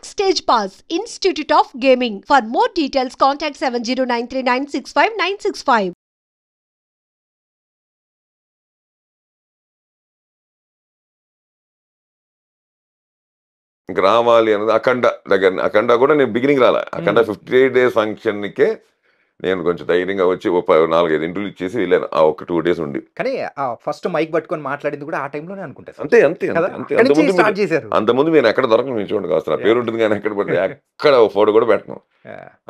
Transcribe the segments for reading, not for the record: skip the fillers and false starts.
Backstage Pass, Institute of Gaming. For more details, contact 7093965965965. ఇంక రావాలి అన్నది అఖండ దగ్గర. అఖండ కూడా నేను బిగినింగ్ రాలే. అఖండ 58 days ఫంక్షన్కే నేను కొంచెం ధైర్యంగా వచ్చి 4-5 ఇంటర్వ్యూలు ఇచ్చేసి వెళ్ళాను. ఆ ఒక 2 days ఉండి. కానీ ఫస్ట్ మైక్ పట్టుకొని మాట్లాడింది కూడా ఆ టైంలోనే అనుకుంటా సార్. అంతే అంతే కదా? అంతే అక్కడి నుంచి అంతకుముందు స్టార్ట్ చేశారు. అంతకుముందు నేను ఎక్కడ దొరకను. మీరు చూడండి కాస్త నా పేరు ఉంటుంది కానీ ఎక్కడ పడితే ఎక్కడ ఫోటో కూడా పెట్టను.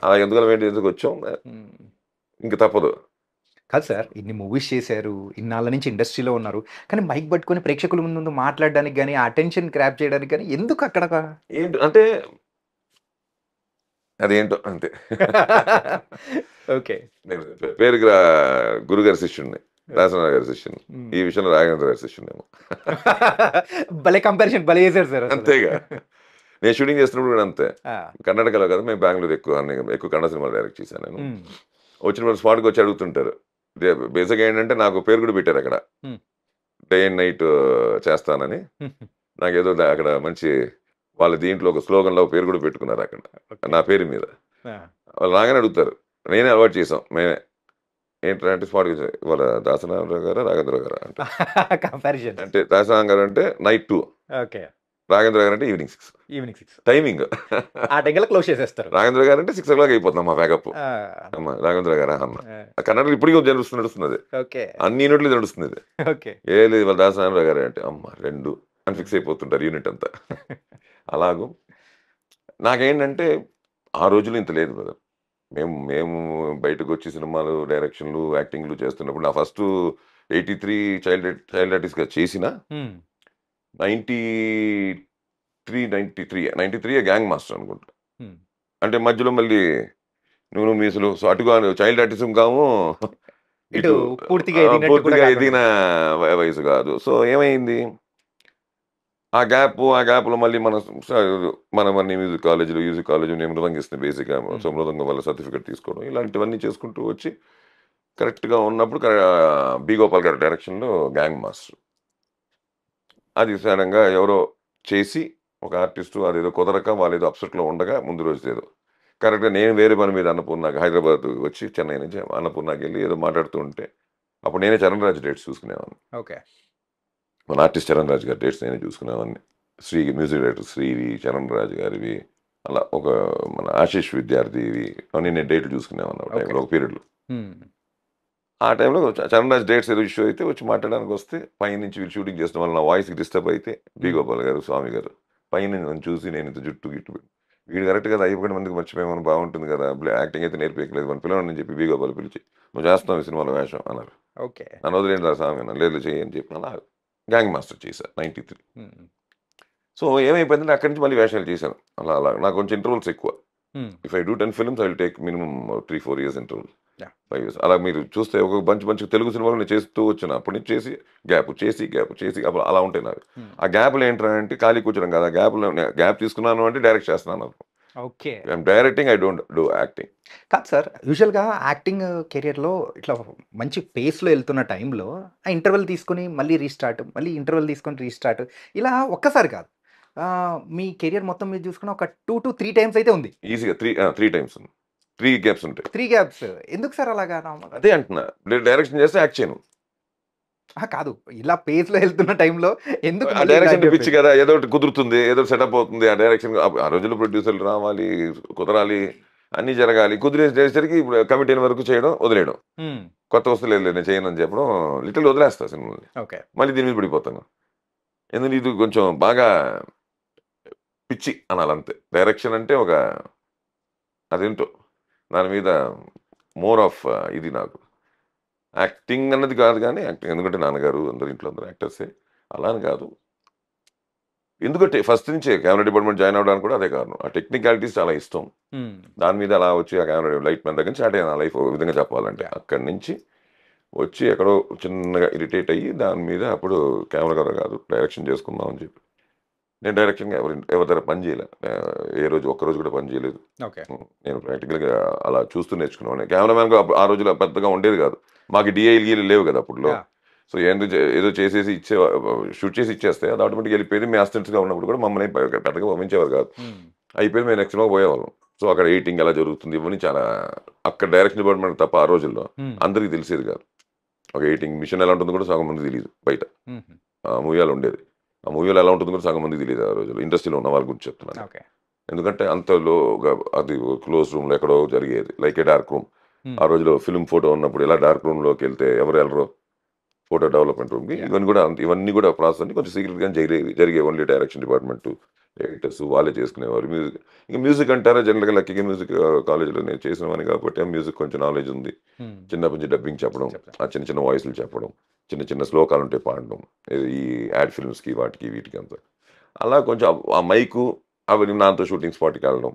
అలా ఎందుకు వెయిట్ ఎందుకు వచ్చాం ఇంక తప్పదు. కాదు సార్, ఇన్ని మూవీస్ చేశారు, ఇన్నాళ్ళ నుంచి ఇండస్ట్రీలో ఉన్నారు, కానీ మైక్ పట్టుకొని ప్రేక్షకుల ముందు మాట్లాడడానికి కానీ అటెన్షన్ గ్రాప్ చేయడానికి కానీ ఎందుకు అక్కడ ఏంటి అంటే అదేంటో అంతే. ఓకే, నేను పేరుకి గురుగారి శిష్యుడిని, రాజనాథ్ గారి శిష్యుని. ఈ విషయంలో రాఘవేంద్ర గారి శిష్యునేమో. భలే కంపారిజన్ భలే చేశారు సార్. అంతేగా, నేను షూటింగ్ చేస్తున్నప్పుడు కూడా అంతే. కర్ణాటకలో కదా, మేము బెంగళూరు ఎక్కువ కన్నడ సినిమాలు డైరెక్ట్ చేశాను నేను. వచ్చినప్పుడు స్పాట్కి వచ్చి అడుగుతుంటారు. బేసిక్గా ఏంటంటే నాకు పేరు కూడా పెట్టారు అక్కడ, డే అండ్ నైట్ చేస్తానని. నాకేదో అక్కడ మంచి వాళ్ళ దీంట్లో ఒక స్లోగన్లో పేరు కూడా పెట్టుకున్నారు అక్కడ నా పేరు మీద. వాళ్ళు రాగానే అడుగుతారు, నేనే అలవాటు చేసాం మేమే. ఏంటంటే స్పాట్కి వాళ్ళ దాసనారాయణ గారు రాఘవేంద్ర గారు అంటే కంపారిజన్. అంటే దాసనారాయణ గారు అంటే నైట్ 2, ఓకే, రాఘవేంద్ర గారు అంటే ఈవినింగ్ 6 టైమింగ్. ఆ టైంలో క్లోజ్ చేసేస్తారు. రాఘవేంద్ర గారు అంటే 6 o'clock అయిపోతుంది మా ప్యాకప్. అమ్మ రాఘవేంద్ర గారా అమ్మ. కన్నడలో ఇప్పటికీ నడుస్తున్నది, అన్ని యూనిట్లు నడుస్తుంది. ఏది వాళ్ళ దాసనారాయణ గారు అంటే అమ్మ 2 అని ఫిక్స్ అయిపోతుంటారు యూనిట్ అంతా. అలాగూ నాకేంటంటే ఆ రోజులు ఇంత లేదు కదా. మేము బయటకు వచ్చి సినిమాలు డైరెక్షన్లు యాక్టింగ్లు చేస్తున్నప్పుడు నా ఫస్ట్ 83 చైల్డ్ ఆర్టిస్ట్గా చేసిన 93 గ్యాంగ్ మాస్టర్ అనుకుంటా. అంటే మధ్యలో మళ్ళీ నువ్వు మీసులు, సో అటుగా చైల్డ్ ఆర్టిజం కాము, ఇటు పూర్తిగా ఎదిగిన వయసు కాదు. సో ఏమైంది, ఆ గ్యాప్లో మళ్ళీ మన మ్యూజిక్ కాలేజ్ నేను మృదంగిస్తుంది బేసిక్గా. సో మృదంగం వల్ల సర్టిఫికేట్ తీసుకోవడం ఇలాంటివన్నీ చేసుకుంటూ వచ్చి కరెక్ట్గా ఉన్నప్పుడు బి గోపాల్ గారి డైరెక్షన్లో గ్యాంగ్ మాస్టర్. అది సడన్గా ఎవరో చేసి ఒక ఆర్టిస్టు అదేదో కుదరక వాళ్ళు ఏదో అప్సెట్లో ఉండగా ముందు రోజు ఏదో కరెక్ట్గా నేను వేరే పని మీద అన్నపూర్ణకి హైదరాబాద్ వచ్చి చెన్నై నుంచి అన్నపూర్ణకి వెళ్ళి ఏదో మాట్లాడుతూ ఉంటే అప్పుడు నేనే చరణ్ రాజ్ డేట్స్ చూసుకునేవాడిని. ఓకే, మన ఆర్టిస్ట్ చరణ్ రాజ్ గారి డేట్స్ నేనే చూసుకునేవాడిని. మ్యూజిక్ డైరెక్టర్ శ్రీవి, చరణ్ రాజ్ గారివి, అలా ఒక మన ఆశీష్ విద్యార్థివి అన్నీ నేను డేట్లు చూసుకునేవాడిని ఆ టైంలో ఒక పీరియడ్లో. ఆ టైంలో చరణ్ రాజ్ డేట్స్ ఏదో ఇష్యూ అయితే వచ్చి మాట్లాడడానికి వస్తే పైన నుంచి వీళ్ళు షూటింగ్ చేసిన వల్ల నా వాయిస్కి డిస్టర్బ్ అయితే బి గోపాల్ గారు, స్వామి గారు పైన నన్ను చూసి నేను ఇంత జుట్టు వీడు కరెక్ట్ కదా, 51 మందికి మర్చిపోయామని బాగుంటుంది కదా, యాక్టింగ్ అయితే నేర్పించలేదు మన పిల్లలు అని చెప్పి బి గోపాల్ పిలిచి నువ్వు చేస్తావు ఈ సినిమాలో వేషం అన్నారు. ఓకే, నన్ను వదిలేండి స్వామి అన్న, లేదు చేయి అని చెప్పి అలా గ్యాంగ్ మాస్టర్ చేశాను 93. సో ఏమైపోయిందంటే అక్కడి నుంచి మళ్ళీ వేషాలు చేశాను. అలా నాకు కొంచెం ఇంటర్వల్స్ ఎక్కువ. If I do 10 films I will take minimum 3-4 years interval, 5 years. అలా మీరు చూస్తే ఒక మంచి తెలుగు సినిమాలు నేను చేస్తూ వచ్చాను. అప్పటి నుంచి చేసి గ్యాప్ అప్పుడు అలా ఉంటాయి నాకు. ఆ గ్యాప్లు ఏంటంటే ఖాళీ కూర్చోడం కదా, గ్యాప్ తీసుకున్నాను అంటే డైరెక్ట్ చేస్తున్నాను. Okay, I'm directing, I don't do acting. కాదు సార్, యూజువల్గా యాక్టింగ్ కెరియర్లో ఇట్లా మంచి పేస్లో వెళ్తున్న టైంలో ఆ ఇంటర్వెల్ తీసుకొని మళ్ళీ రీస్టార్ట్, మళ్ళీ ఇంటర్వెల్ తీసుకొని రీస్టార్ట్, ఇలా ఒక్కసారి కాదు మీ కెరియర్ మొత్తం మీరు చూసుకున్న ఒక 2 to 3 times అయితే ఉంది ఈజీగా. 3 times 3 gaps ఉంటాయి. 3 gaps ఎందుకు సార్ అలాగా? అదే అంటున్నా, డైరెక్షన్ చేస్తే యాక్ట్ చేయను కాదు, ఇలా పేస్లో వెళ్తున్న టైంలో ఎందుకు ఆ డైరెక్షన్ పిచ్చి కదా, ఏదో ఒకటి కుదురుతుంది, ఏదో సెటప్ అవుతుంది. ఆ డైరెక్షన్ ఆ రోజుల్లో ప్రొడ్యూసర్లు రావాలి, కుదరాలి, అన్నీ జరగాలి. కుదిరేసరికి ఇప్పుడు కమిటీ వరకు చేయడం వదిలేయడం, కొత్త వస్తువులు లేదు నేను చేయను అని చెప్పడం, లిటిల్ వదిలేస్తా సినిమాని. మళ్ళీ దీని మీద పడిపోతాను. ఎందుకంటే ఇది కొంచెం బాగా పిచ్చి అనాలంతే. డైరెక్షన్ అంటే ఒక అదేంటో దాని మీద మోర్ ఆఫ్ ఇది నాకు. యాక్టింగ్ అన్నది కాదు కానీ యాక్టింగ్, ఎందుకంటే నాన్నగారు అందరు ఇంట్లో అందరూ యాక్టర్సే, అలా అని కాదు. ఎందుకంటే ఫస్ట్ నుంచే కెమెరా డిపార్ట్మెంట్ జాయిన్ అవ్వడానికి కూడా అదే కారణం. ఆ టెక్నికాలిటీస్ చాలా ఇష్టం. దాని మీద అలా వచ్చి ఆ కెమెరా లైట్ మ్యాన్ దగ్గర నుంచి స్టార్ట్ అయ్యాను నా లైఫ్. ఒక విధంగా చెప్పాలంటే అక్కడి నుంచి వచ్చి ఎక్కడో చిన్నగా ఇరిటేట్ అయ్యి దాని మీద అప్పుడు కెమెరా గారు కాదు డైరెక్షన్ చేసుకుందాం అని చెప్పి నేను డైరెక్షన్గా ఎవరి దగ్గర పని చేయలేదు. ఒక్కరోజు కూడా పని చేయలేదు. నేను ప్రాక్టికల్గా అలా చూస్తూ నేర్చుకున్నాను. కెమెరామ్యాన్గా ఆ రోజుల్లో పెద్దగా ఉండేది కాదు, మాకు డిఐలు లేవు కదా అప్పుడులో. సో ఏదో చేసేసి షూట్ చేసి ఇచ్చేస్తే అది ఆటోమేటిక్గా వెళ్ళిపోయింది. మీ అసిస్టెంట్స్గా ఉన్నప్పుడు కూడా మమ్మల్ని పెద్దగా పంపించేవారు కాదు. అయిపోయి మేము నెక్స్ట్ సినిమా పోయేవాళ్ళం. సో అక్కడ ఎడిటింగ్ ఎలా జరుగుతుంది ఇవన్నీ చాలా అక్కడ డైరెక్షన్ డిపార్ట్మెంట్ తప్ప ఆ రోజుల్లో అందరికీ తెలిసేది కాదు. ఒక ఎడిటింగ్ మిషన్ ఎలా ఉంటుందో కూడా సగం మంది తెలియదు బయట. ఆ మూవీలో ఉండేది, ఆ మూవీలో ఎలా ఉంటుందో కూడా సగం మంది తెలియదు ఆ రోజుల్లో, ఇండస్ట్రీలో ఉన్న వాళ్ళ గురించి చెప్తున్నాను. ఎందుకంటే అంత లోగా అది క్లోజ్ రూమ్లో ఎక్కడో జరిగేది, లైక్ ఏ డార్క్ రూమ్. ఆ రోజులో ఫిల్మ్ ఫోటో ఉన్నప్పుడు ఎలా డార్క్ రూమ్లోకి వెళ్తే ఎవరు వెళ్ళరో ఫోటో డెవలప్మెంట్ రూమ్కి, ఇవన్నీ కూడా ప్రాసెస్ అన్ని కొంచెం సీక్రెట్గా జరిగే ఓన్లీ డైరెక్షన్ డిపార్ట్మెంట్ ఎడిటర్స్ వాళ్ళే చేసుకునేవారు. మ్యూజిక్ అంటారా జనరల్గా లక్కీగా మ్యూజిక్ కాలేజీలో నేను చేసినవని కాబట్టి ఆ మ్యూజిక్ కొంచెం నాలెడ్జ్ ఉంది. చిన్నప్పటి నుంచి డబ్బింగ్ చెప్పడం, ఆ చిన్న చిన్న వాయిస్లు చెప్పడం, చిన్న చిన్న శ్లోకాలు ఉంటే పాడడం, ఈ యాడ్ ఫిల్మ్స్కి వాటికి వీటికి అంతా అలా కొంచెం ఆ మైకు అవి నాతో షూటింగ్ స్పాట్కి వెళ్ళడం.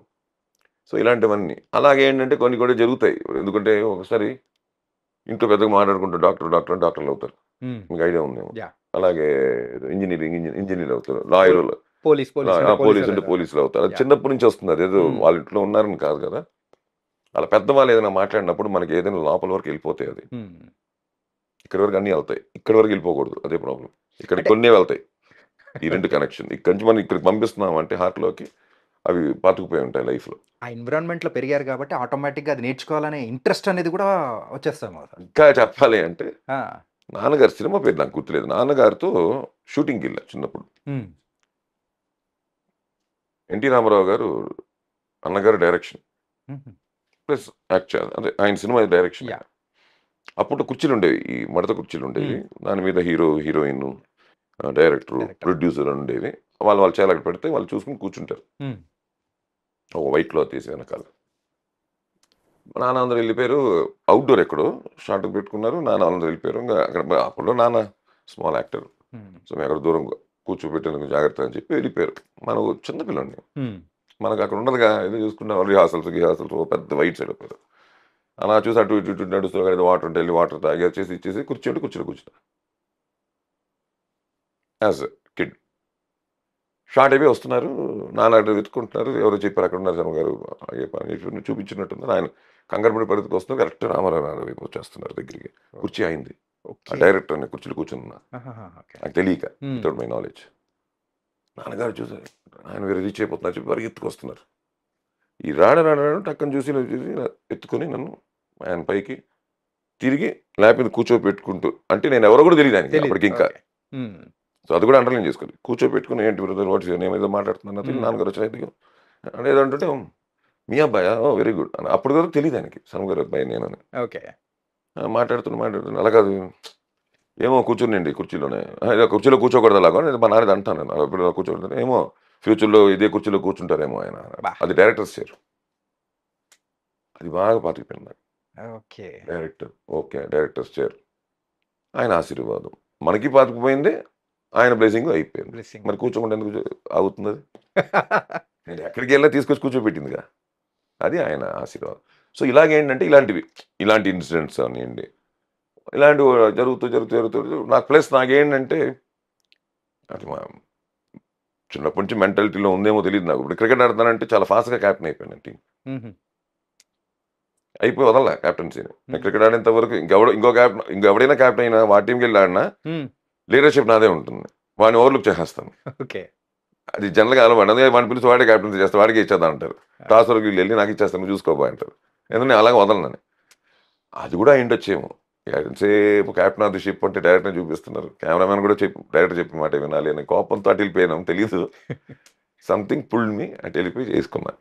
సో ఇలాంటివన్నీ అలాగే ఏంటంటే కొన్ని కూడా జరుగుతాయి. ఎందుకంటే ఒకసారి ఇంట్లో పెద్దగా మాట్లాడుకుంటూ డాక్టర్లు అవుతారు, మీకు ఐడియా ఉందేమో. అలాగే ఇంజనీర్ అవుతారు, లాయర్లు, పోలీస్ అంటే పోలీసులు అవుతారు. అది చిన్నప్పటి నుంచి వస్తుంది, అదేదో వాళ్ళ ఇంట్లో ఉన్నారని కాదు కదా. అలా పెద్దవాళ్ళు ఏదైనా మాట్లాడినప్పుడు మనకి ఏదైనా లోపల వరకు వెళ్ళిపోతాయి. అది ఇక్కడి వరకు అన్నీ వెళ్తాయి, ఇక్కడి వరకు వెళ్ళిపోకూడదు, అదే ప్రాబ్లం. ఇక్కడ కొన్నే వెళ్తాయి ఈ రెండు కనెక్షన్. ఇక్కడి నుంచి మనం ఇక్కడికి పంపిస్తున్నాం అంటే హార్ట్లోకి అవి పాతుకుపోయి ఉంటాయి లైఫ్లో. ఆ ఎన్విరాన్మెంట్లో పెరిగారు కాబట్టి ఆటోమేటిక్గా అది నేర్చుకోవాలనే ఇంట్రెస్ట్ అనేది కూడా వచ్చేస్తాం. ఇంకా చెప్పాలి అంటే నాన్నగారు సినిమా పేరు నాకు గుర్తులేదు, నాన్నగారితో షూటింగ్కి వెళ్ళా చిన్నప్పుడు. ఎన్టీ రామారావు గారు అన్నగారు డైరెక్షన్ ప్లస్ యాక్చువల్ అదే ఆయన సినిమా డైరెక్షన్. అప్పుడు కుర్చీలు ఉండేవి, ఈ మడత కుర్చీలు ఉండేవి, దాని మీద హీరో హీరోయిన్ డైరెక్టర్ ప్రొడ్యూసర్ అని ఉండేవి. వాళ్ళు చాలా పెడితే వాళ్ళు చూసుకుని కూర్చుంటారు, ఒక వైట్ క్లాత్ తీసి వెనకాల. నాన్న అందరూ వెళ్ళిపోయారు, అవుట్డోర్ ఎక్కడో షార్ట్ పెట్టుకున్నారు, నాన్న అందరూ వెళ్ళిపోయారు. ఇంకా అక్కడ అప్పుడు నాన్న స్మాల్ యాక్టర్, సో మేము అక్కడ దూరం కూర్చోబెట్టాను జాగ్రత్త అని చెప్పి వెళ్ళిపోయారు. మనం చిన్నపిల్లండి, మనకు అక్కడ ఉండదుగా, ఏదో చూసుకున్నాం రిహార్సల్స్ పెద్ద వైట్ సైడ్ అయిపోయారు. అలా చూసి అటు ఇటు నడుస్తూ ఏదో వాటర్ ఉంటే వెళ్ళి వాటర్ తాగి వచ్చేసి ఇచ్చేసి కూర్చుంటూ యాజ్ కిడ్. షార్ట్ అయిపోయి వస్తున్నారు, నాన్న అక్కడ వెతుకుంటున్నారు, ఎవరో చెప్పారు అక్కడ ఉన్నారు శర్మ గారు చూపించినట్టున్నారు. ఆయన కంగారు పరిస్థితికి వస్తున్నారు, కరెక్ట్ రామారావు వైపు వచ్చేస్తున్నారు దగ్గరికి. కుర్చీ అయింది, ఆ డైరెక్టర్ అనే కుర్చీలో కూర్చున్నా, నాకు తెలియక వితౌట్ మై నాలెడ్జ్. నాన్నగారు చూసారు, ఆయన వేరే రీచ్ అయిపోతున్నారు చెప్పి వారికి ఎత్తుకొస్తున్నారు. ఈ రాడు టక్కని చూసి ఎత్తుకొని నన్ను ఆయన పైకి తిరిగి ల్యాప్ మీద కూర్చోబెట్టుకుంటూ, అంటే నేను ఎవరో కూడా తెలియదు ఆయనకి అప్పటికి ఇంకా. సో అది కూడా అండర్లైన్ చేసుకోండి, కూర్చోబెట్టుకుని ఏంటి బ్రదర్ వాట్స్ నేను ఏదో మాట్లాడుతున్నాను, నాన్నగారు వచ్చిన అంటే ఏదో అంటే మీ అబ్బాయా, ఓ వెరీ గుడ్ అని. అప్పుడు కూడా తెలియదు ఆయనకి శర్మ గారు అబ్బాయి నేను అని. మాట్లాడుతున్నా అలా కాదు, ఏమో కూర్చునిండి కుర్చీలోనే, కుర్చీలో కూర్చోకూడదు అలాగా మా నాన్నది అంటాను నేను. అలా కూర్చోకూడదు, ఏమో ఫ్యూచర్లో ఇదే కుర్చీలో కూర్చుంటారేమో ఆయన. అది డైరెక్టర్స్ చైర్, అది బాగా పాతికిపోయింది నాకు. డైరెక్టర్స్ చైర్, ఆయన ఆశీర్వాదం మనకి పాతికిపోయింది, ఆయన బ్లెస్సింగ్ అయిపోయింది. మరి కూర్చోకుండా ఎందుకు అవుతుంది? అది నేను ఎక్కడికి వెళ్ళినా తీసుకొచ్చి కూర్చోబెట్టిందిగా, అది ఆయన ఆశీర్వాదం. సో ఇలాగేంటంటే ఇలాంటి ఇన్సిడెంట్స్ అనివ్వండి, ఇలాంటివి జరుగుతూ నాకు ప్లస్ నాకేంటంటే అది చిన్నప్పటి నుంచి మెంటాలిటీలో ఉందేమో తెలియదు నాకు. ఇప్పుడు క్రికెట్ ఆడతానంటే చాలా ఫాస్ట్గా క్యాప్టెన్ అయిపోయాను టీం, అయిపోయి వదలలే క్యాప్టెన్సీని. నేను క్రికెట్ ఆడేంత వరకు ఇంకెవడైనా క్యాప్టెన్ అయినా వాడి టీంకి వెళ్ళి ఆడినా లీడర్షిప్ నాదే ఉంటుంది, వాడిని ఓవర్లుక్ చేసేస్తాను. అది జనరల్గా అలవాటు, అదే వాడిని పిలిచి వాడే క్యాప్టెన్సీ చేస్తాను, వాడికి ఇచ్చేద్దాం అంటారు. టాస్ వరకు వెళ్ళి నాకు ఇచ్చేస్తాను చూసుకోబోయే అంటారు, ఎందుకంటే అలాగే వదలనని. అది కూడా అయిండొచ్చేమో, ఎంతసేపు క్యాప్టెన్ ఆఫ్ ది షిప్ అంటే డైరెక్టర్ చూపిస్తున్నారు, కెమెరామెన్ కూడా డైరెక్టర్ చెప్పిన మాట వినాలి అని కోపంతో అటు వెళ్ళిపోయినాం, తెలీదు. సంథింగ్ పుల్డ్ మీ, అటు వెళ్ళిపోయి చేసుకున్నాను.